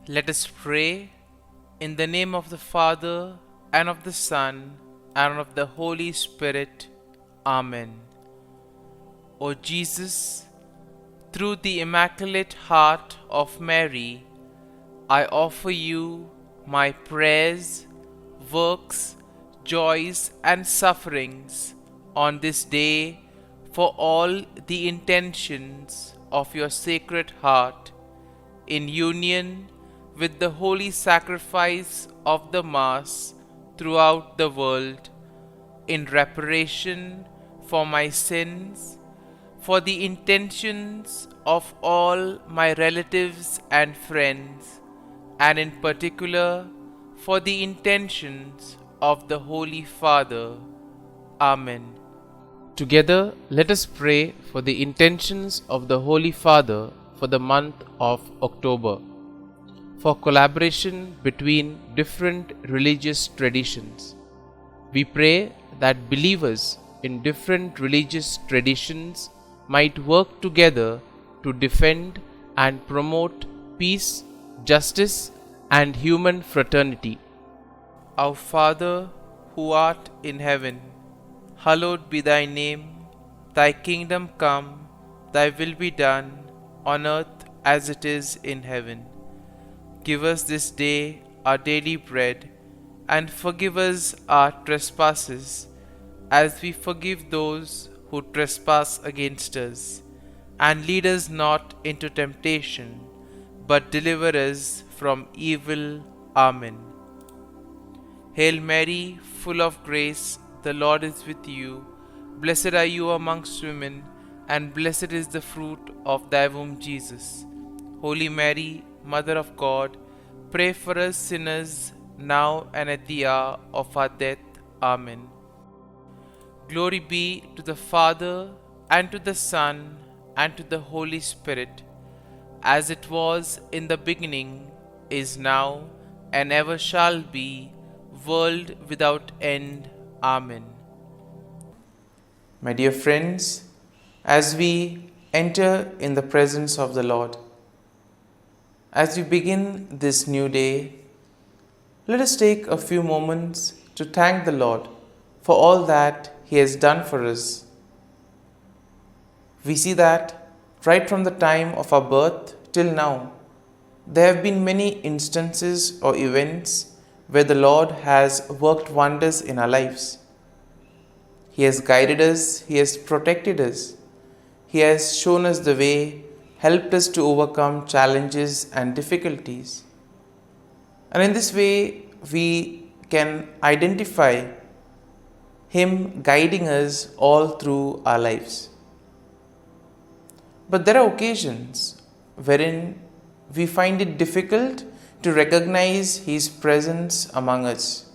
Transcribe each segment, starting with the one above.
Let us pray in the name of the Father, and of the Son, and of the Holy Spirit. Amen. O Jesus, through the Immaculate Heart of Mary, I offer you my prayers, works, joys, and sufferings on this day for all the intentions of your Sacred Heart, in union with the holy sacrifice of the Mass throughout the world, in reparation for my sins, for the intentions of all my relatives and friends, and in particular for the intentions of the Holy Father. Amen. Together, let us pray for the intentions of the Holy Father for the month of October, for collaboration between different religious traditions. We pray that believers in different religious traditions might work together to defend and promote peace, justice, and human fraternity. Our Father, who art in heaven, hallowed be thy name. Thy kingdom come, thy will be done, on earth as it is in heaven. Give us this day our daily bread, and forgive us our trespasses, as we forgive those who trespass against us. And lead us not into temptation, but deliver us from evil. Amen. Hail Mary, full of grace, the Lord is with you. Blessed are you amongst women, and blessed is the fruit of thy womb, Jesus. Holy Mary, Mother of God, pray for us sinners, now and at the hour of our death. Amen. Glory be to the Father, and to the Son, and to the Holy Spirit, as it was in the beginning, is now, and ever shall be, world without end. Amen. My dear friends, as we enter in the presence of the Lord, as we begin this new day, let us take a few moments to thank the Lord for all that He has done for us. We see that right from the time of our birth till now, there have been many instances or events where the Lord has worked wonders in our lives. He has guided us, He has protected us, He has shown us the way, helped us to overcome challenges and difficulties. And in this way, we can identify Him guiding us all through our lives. But there are occasions wherein we find it difficult to recognize His presence among us.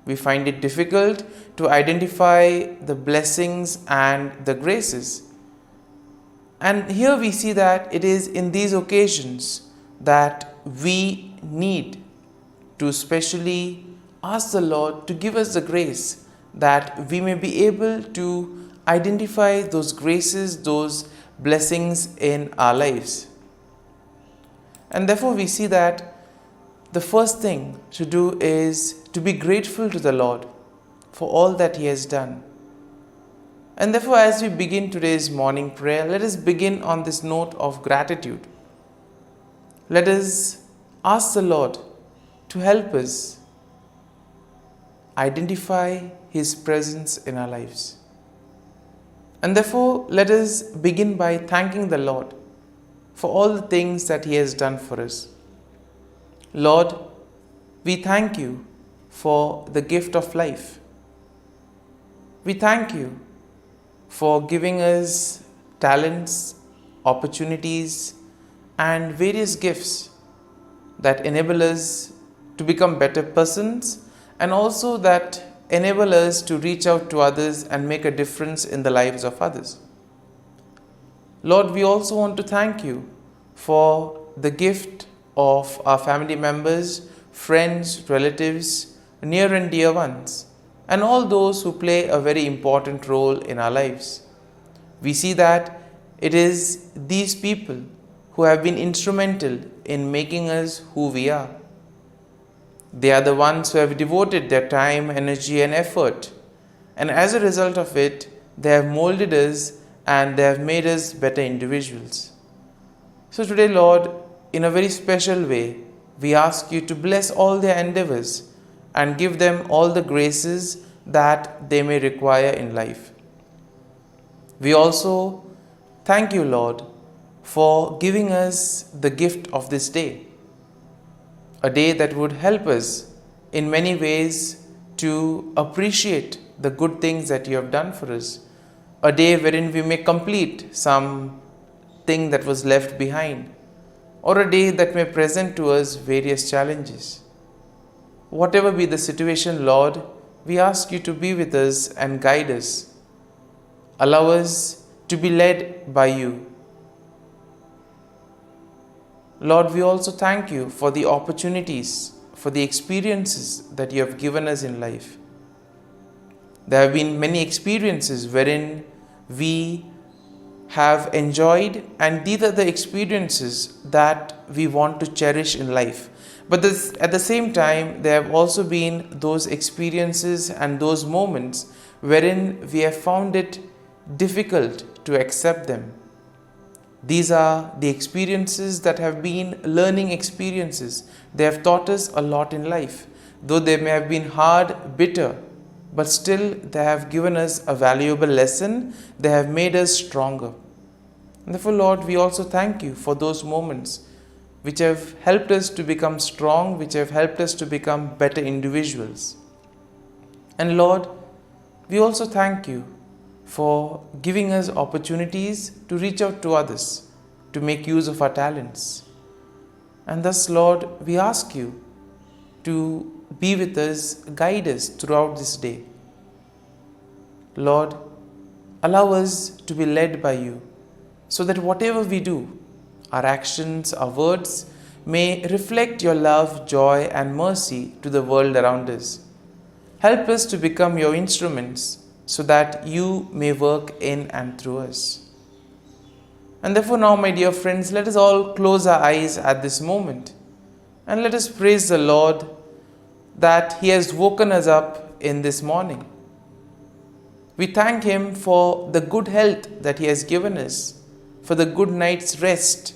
We find it difficult to identify the blessings and the graces. And here we see that it is in these occasions that we need to specially ask the Lord to give us the grace that we may be able to identify those graces, those blessings in our lives. And therefore we see that the first thing to do is to be grateful to the Lord for all that He has done. And therefore, as we begin today's morning prayer, let us begin on this note of gratitude. Let us ask the Lord to help us identify His presence in our lives. And therefore, let us begin by thanking the Lord for all the things that He has done for us. Lord, we thank You for the gift of life. We thank You for giving us talents, opportunities, and various gifts that enable us to become better persons, and also that enable us to reach out to others and make a difference in the lives of others. Lord, we also want to thank You for the gift of our family members, friends, relatives, near and dear ones, and all those who play a very important role in our lives. We see that it is these people who have been instrumental in making us who we are. They are the ones who have devoted their time, energy, and effort. And as a result of it, they have molded us and they have made us better individuals. So today, Lord, in a very special way, we ask you to bless all their endeavors and give them all the graces that they may require in life. We also thank you, Lord, for giving us the gift of this day, a day that would help us in many ways to appreciate the good things that you have done for us, a day wherein we may complete some thing that was left behind, or a day that may present to us various challenges. Whatever be the situation, Lord, we ask you to be with us and guide us. Allow us to be led by you. Lord, we also thank you for the opportunities, for the experiences that you have given us in life. There have been many experiences wherein we have enjoyed, and these are the experiences that we want to cherish in life. But at the same time, there have also been those experiences and those moments wherein we have found it difficult to accept them. These are the experiences that have been learning experiences. They have taught us a lot in life. Though they may have been hard, bitter, but still they have given us a valuable lesson. They have made us stronger. And therefore, Lord, we also thank you for those moments which have helped us to become strong, which have helped us to become better individuals. And Lord, we also thank you for giving us opportunities to reach out to others, to make use of our talents. And thus, Lord, we ask you to be with us, guide us throughout this day. Lord, allow us to be led by you, so that whatever we do, our actions, our words, may reflect your love, joy, and mercy to the world around us. Help us to become your instruments, so that you may work in and through us. And therefore now, my dear friends, let us all close our eyes at this moment and let us praise the Lord that He has woken us up in this morning. We thank Him for the good health that He has given us, for the good night's rest.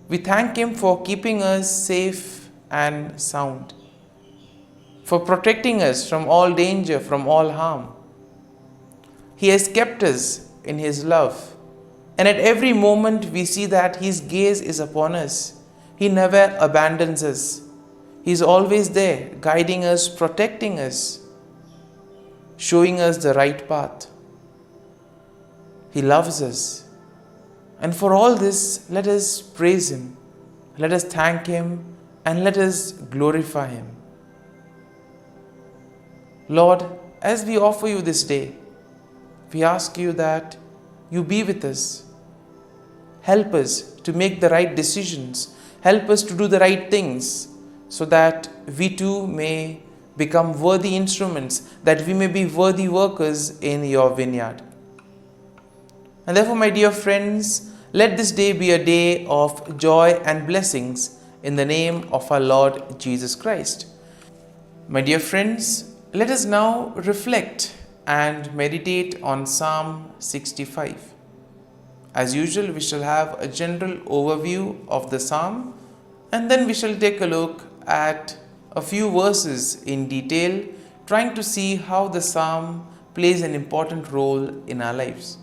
We thank Him for keeping us safe and sound, for protecting us from all danger, from all harm. He has kept us in His love, and at every moment we see that His gaze is upon us. He never abandons us. He is always there, guiding us, protecting us, showing us the right path. He loves us. And for all this, let us praise Him, let us thank Him, and let us glorify Him. Lord, as we offer you this day, we ask you that you be with us. Help us to make the right decisions. Help us to do the right things, so that we too may become worthy instruments, that we may be worthy workers in your vineyard. And therefore, my dear friends, let this day be a day of joy and blessings in the name of our Lord Jesus Christ. My dear friends, let us now reflect and meditate on Psalm 65. As usual, we shall have a general overview of the psalm, and then we shall take a look at a few verses in detail, trying to see how the psalm plays an important role in our lives.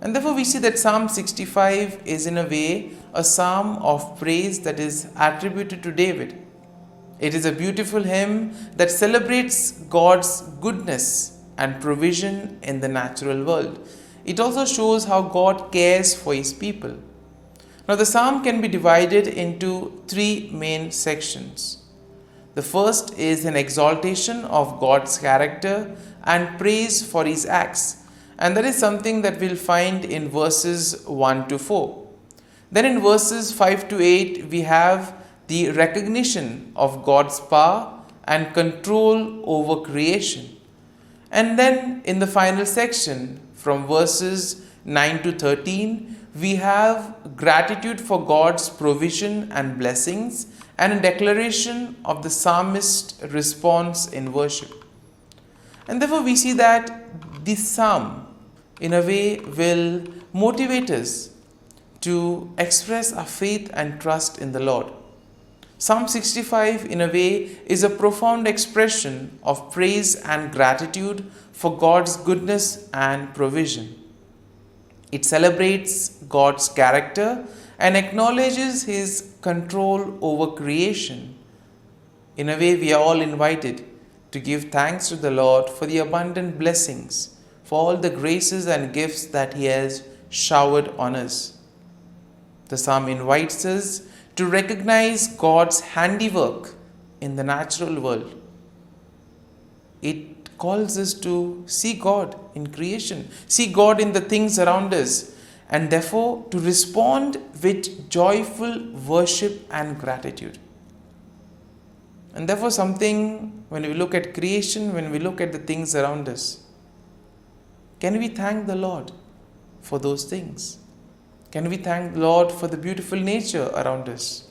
And therefore we see that Psalm 65 is in a way a psalm of praise that is attributed to David. It is a beautiful hymn that celebrates God's goodness and provision in the natural world. It also shows how God cares for His people. Now the psalm can be divided into three main sections. The first is an exaltation of God's character and praise for His acts, and that is something that we'll find in verses 1 to 4. Then in verses 5 to 8 we have the recognition of God's power and control over creation. And then in the final section, from verses 9 to 13, we have gratitude for God's provision and blessings and a declaration of the psalmist's response in worship. And therefore we see that this psalm in a way will motivate us to express our faith and trust in the Lord. Psalm 65 in a way is a profound expression of praise and gratitude for God's goodness and provision. It celebrates God's character and acknowledges His control over creation. In a way, we are all invited to give thanks to the Lord for the abundant blessings, for all the graces and gifts that He has showered on us. The psalm invites us to recognize God's handiwork in the natural world. It calls us to see God in creation, see God in the things around us, and therefore to respond with joyful worship and gratitude. And therefore something, when we look at creation, when we look at the things around us, can we thank the Lord for those things? Can we thank the Lord for the beautiful nature around us?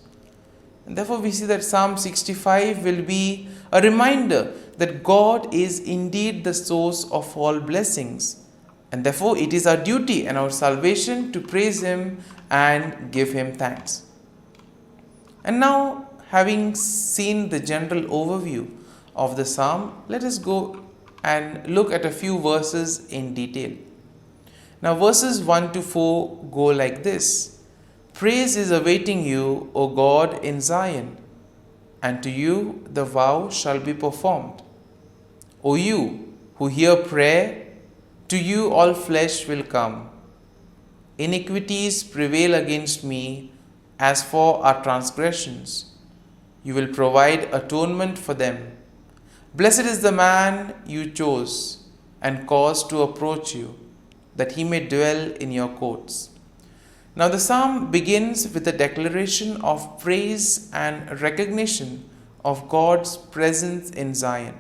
And therefore we see that Psalm 65 will be a reminder that God is indeed the source of all blessings. And therefore it is our duty and our salvation to praise Him and give Him thanks. And now, having seen the general overview of the psalm, let us go and look at a few verses in detail. Now verses 1 to 4 go like this. Praise is awaiting you, O God, in Zion, and to you the vow shall be performed. O you who hear prayer, to you all flesh will come. Iniquities prevail against me, as for our transgressions. You will provide atonement for them. Blessed is the man you chose and caused to approach you, that he may dwell in your courts. Now the psalm begins with a declaration of praise and recognition of God's presence in Zion.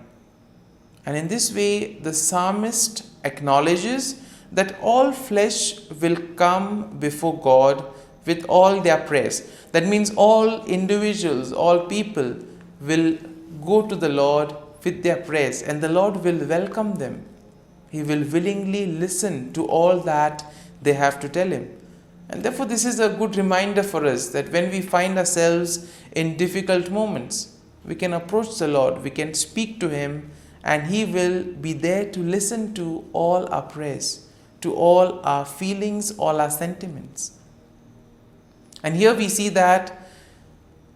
And in this way, the psalmist acknowledges that all flesh will come before God with all their prayers. That means all individuals, all people will go to the Lord with their prayers, and the Lord will welcome them. He will willingly listen to all that they have to tell Him. And therefore this is a good reminder for us that when we find ourselves in difficult moments, we can approach the Lord, we can speak to Him, and He will be there to listen to all our prayers, to all our feelings, all our sentiments. And here we see that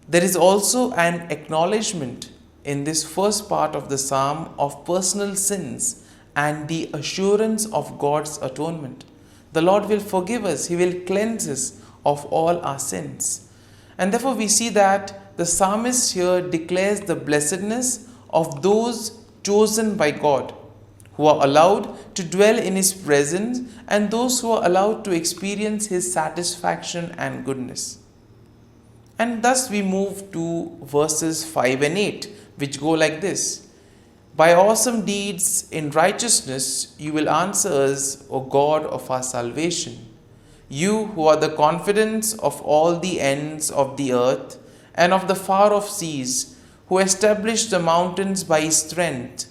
there is also an acknowledgement in this first part of the psalm of personal sins and the assurance of God's atonement. The Lord will forgive us. He will cleanse us of all our sins. And therefore we see that the psalmist here declares the blessedness of those chosen by God, who are allowed to dwell in His presence, and those who are allowed to experience His satisfaction and goodness. And thus we move to verses 5 and 8, which go like this. By awesome deeds in righteousness you will answer us, O God of our salvation. You who are the confidence of all the ends of the earth and of the far off seas, who established the mountains by His strength,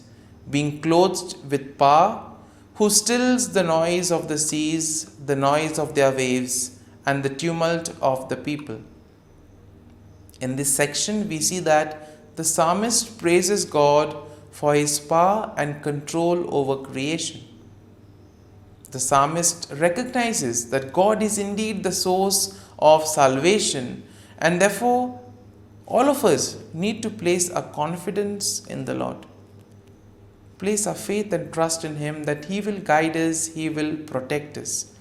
being clothed with power, who stills the noise of the seas, the noise of their waves, and the tumult of the people. In this section, we see that the psalmist praises God for His power and control over creation. The psalmist recognizes that God is indeed the source of salvation, and therefore all of us need to place our confidence in the Lord. Place our faith and trust in Him that He will guide us, He will protect us.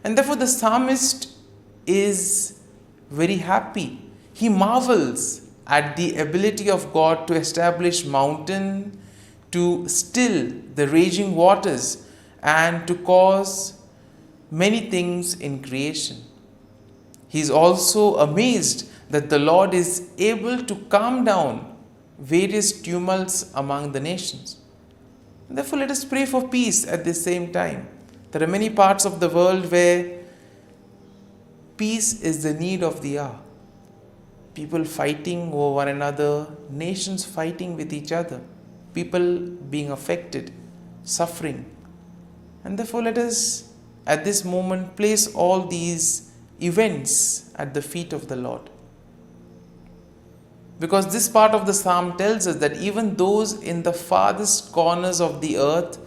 And therefore the psalmist is very happy. He marvels at the ability of God to establish mountain, to still the raging waters, and to cause many things in creation. He is also amazed that the Lord is able to calm down various tumults among the nations. Therefore, let us pray for peace at the same time. There are many parts of the world where peace is the need of the hour. People fighting over one another, nations fighting with each other, people being affected, suffering. And therefore, let us at this moment place all these events at the feet of the Lord. Because this part of the psalm tells us that even those in the farthest corners of the earth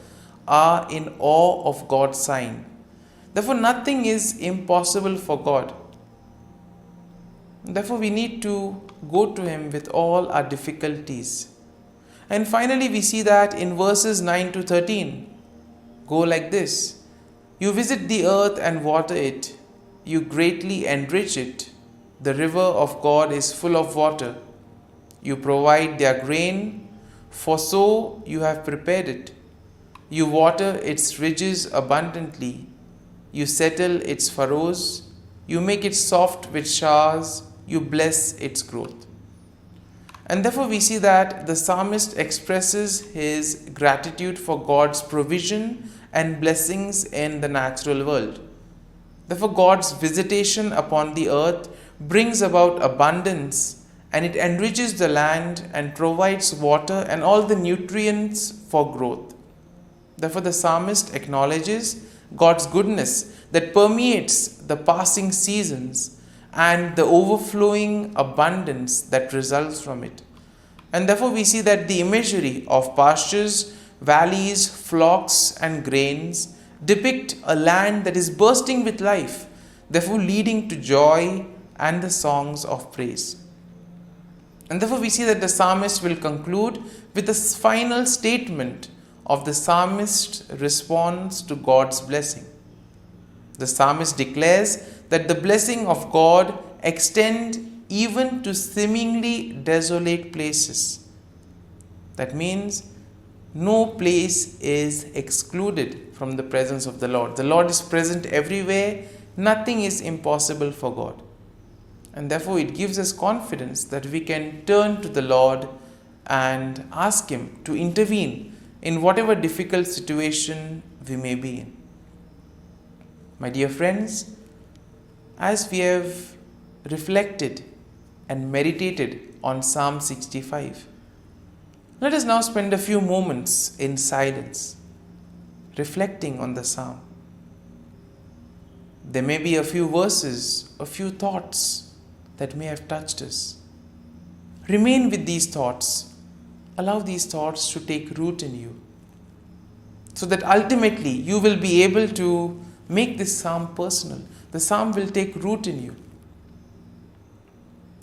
are in awe of God's sign. Therefore, nothing is impossible for God. Therefore, we need to go to Him with all our difficulties. And finally, we see that in verses 9 to 13, go like this: You visit the earth and water it, you greatly enrich it. The river of God is full of water. You provide their grain, for so you have prepared it. You water its ridges abundantly. You settle its furrows. You make it soft with showers. You bless its growth. And therefore we see that the psalmist expresses his gratitude for God's provision and blessings in the natural world. Therefore God's visitation upon the earth brings about abundance, and it enriches the land and provides water and all the nutrients for growth. Therefore the psalmist acknowledges God's goodness that permeates the passing seasons and the overflowing abundance that results from it. And therefore we see that the imagery of pastures, valleys, flocks and grains depict a land that is bursting with life, therefore leading to joy and the songs of praise. And therefore we see that the psalmist will conclude with the final statement of the psalmist's response to God's blessing. The psalmist declares that the blessing of God extend even to seemingly desolate places. That means no place is excluded from the presence of the Lord. The Lord is present everywhere. Nothing is impossible for God. And therefore it gives us confidence that we can turn to the Lord and ask Him to intervene in whatever difficult situation we may be in. My dear friends, as we have reflected and meditated on Psalm 65, let us now spend a few moments in silence, reflecting on the psalm. There may be a few verses, a few thoughts that may have touched us. Remain with these thoughts. Allow these thoughts to take root in you, so that ultimately you will be able to make this psalm personal. The psalm will take root in you.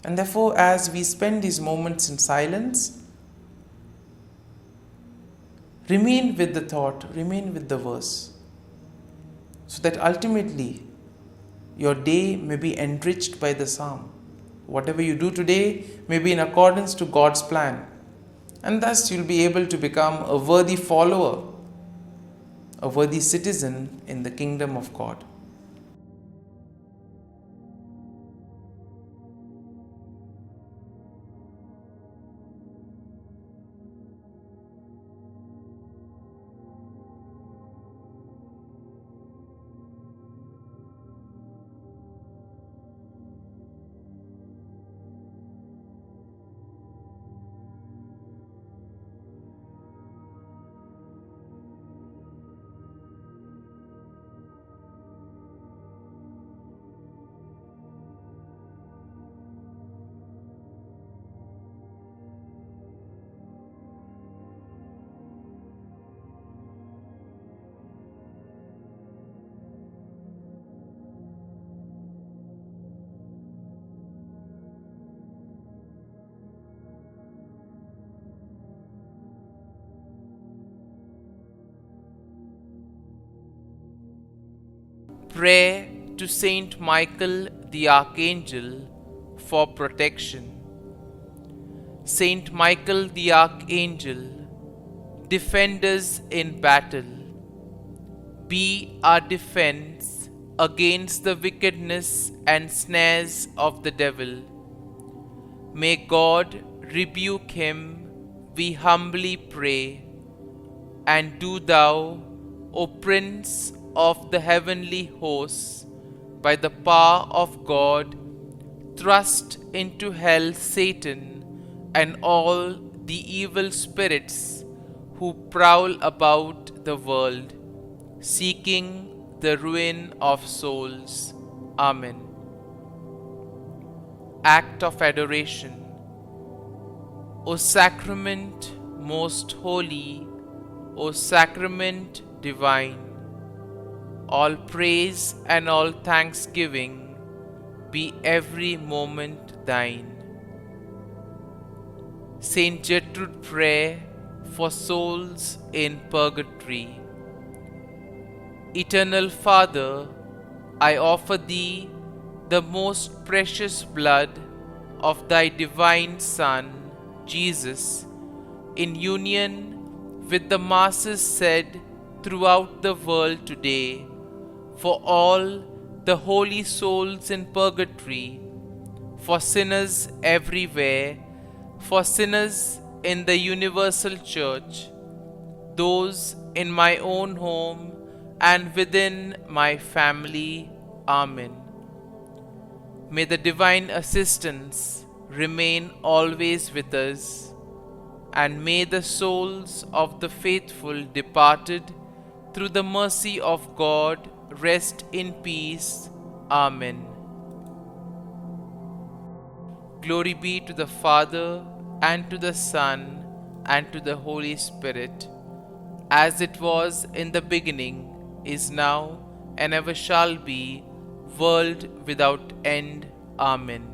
And therefore, as we spend these moments in silence, remain with the thought, remain with the verse, so that ultimately your day may be enriched by the psalm. Whatever you do today may be in accordance to God's plan, and thus you'll be able to become a worthy follower, a worthy citizen in the kingdom of God. Prayer to Saint Michael the Archangel for protection. Saint Michael the Archangel, defend us in battle. Be our defense against the wickedness and snares of the devil. May God rebuke him, we humbly pray. And do thou, O Prince of the heavenly hosts, by the power of God, thrust into hell Satan and all the evil spirits who prowl about the world, seeking the ruin of souls. Amen. Act of Adoration. O Sacrament most holy, O Sacrament divine, all praise and all thanksgiving be every moment thine. Saint Gertrude Prayer for souls in purgatory. Eternal Father, I offer Thee the most precious blood of Thy divine Son, Jesus, in union with the masses said throughout the world today, for all the holy souls in purgatory, for sinners everywhere, for sinners in the universal church, those in my own home and within my family. Amen. May the divine assistance remain always with us, and may the souls of the faithful departed through the mercy of God rest in peace. Amen. Glory be to the Father, and to the Son, and to the Holy Spirit, as it was in the beginning, is now, and ever shall be, world without end. Amen.